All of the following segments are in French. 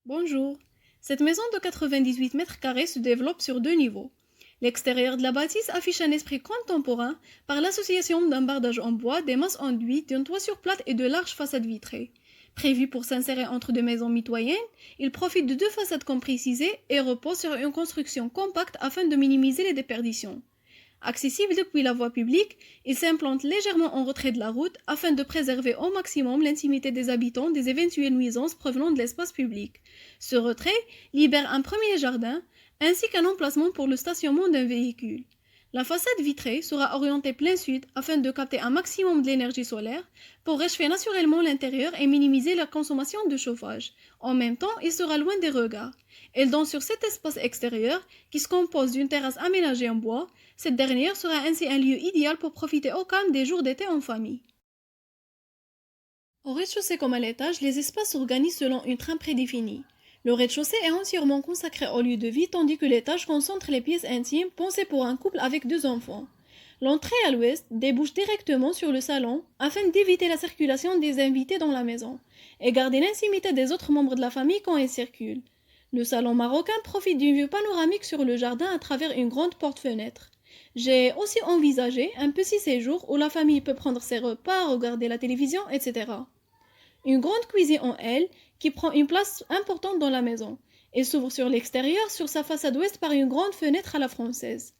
Bonjour. Cette maison de 98 mètres carrés se développe sur deux niveaux. L'extérieur de la bâtisse affiche un esprit contemporain par l'association d'un bardage en bois, des masses enduites, d'une toiture plate et de larges façades vitrées. Prévu pour s'insérer entre deux maisons mitoyennes, il profite de deux façades comme précisées et repose sur une construction compacte afin de minimiser les déperditions. Accessible depuis la voie publique, il s'implante légèrement en retrait de la route afin de préserver au maximum l'intimité des habitants des éventuelles nuisances provenant de l'espace public. Ce retrait libère un premier jardin ainsi qu'un emplacement pour le stationnement d'un véhicule. La façade vitrée sera orientée plein sud afin de capter un maximum de l'énergie solaire pour réchauffer naturellement l'intérieur et minimiser la consommation de chauffage. En même temps, il sera loin des regards. Elle donne sur cet espace extérieur qui se compose d'une terrasse aménagée en bois. Cette dernière sera ainsi un lieu idéal pour profiter au calme des jours d'été en famille. Au rez-de-chaussée comme à l'étage, les espaces s'organisent selon une trame prédéfinie. Le rez-de-chaussée est entièrement consacré au lieu de vie tandis que l'étage concentre les pièces intimes pensées pour un couple avec deux enfants. L'entrée à l'ouest débouche directement sur le salon afin d'éviter la circulation des invités dans la maison et garder l'intimité des autres membres de la famille quand ils circulent. Le salon marocain profite d'une vue panoramique sur le jardin à travers une grande porte-fenêtre. J'ai aussi envisagé un petit séjour où la famille peut prendre ses repas, regarder la télévision, etc. Une grande cuisine en L qui prend une place importante dans la maison et s'ouvre sur l'extérieur sur sa façade ouest par une grande fenêtre à la française.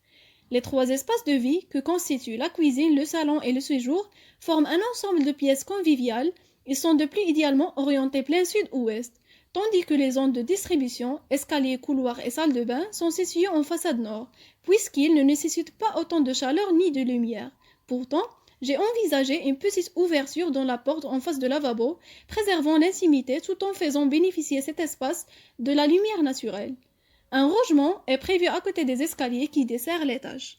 Les trois espaces de vie que constituent la cuisine, le salon et le séjour forment un ensemble de pièces conviviales. Ils sont de plus idéalement orientés plein sud-ouest, tandis que les zones de distribution, escaliers, couloirs et salles de bain sont situées en façade nord, puisqu'ils ne nécessitent pas autant de chaleur ni de lumière. Pourtant, j'ai envisagé une petite ouverture dans la porte en face de lavabo, préservant l'intimité tout en faisant bénéficier cet espace de la lumière naturelle. Un rangement est prévu à côté des escaliers qui desserrent l'étage.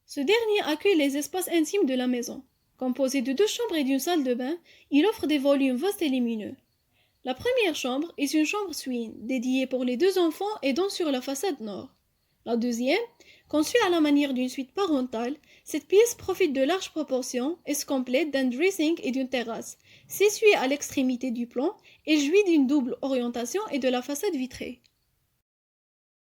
Ce dernier accueille les espaces intimes de la maison. Composé de deux chambres et d'une salle de bain, il offre des volumes vastes et lumineux. La première chambre est une chambre swing, dédiée pour les deux enfants et donne sur la façade nord. La deuxième, conçue à la manière d'une suite parentale, cette pièce profite de larges proportions et se complète d'un dressing et d'une terrasse, située à l'extrémité du plan et jouit d'une double orientation et de la façade vitrée.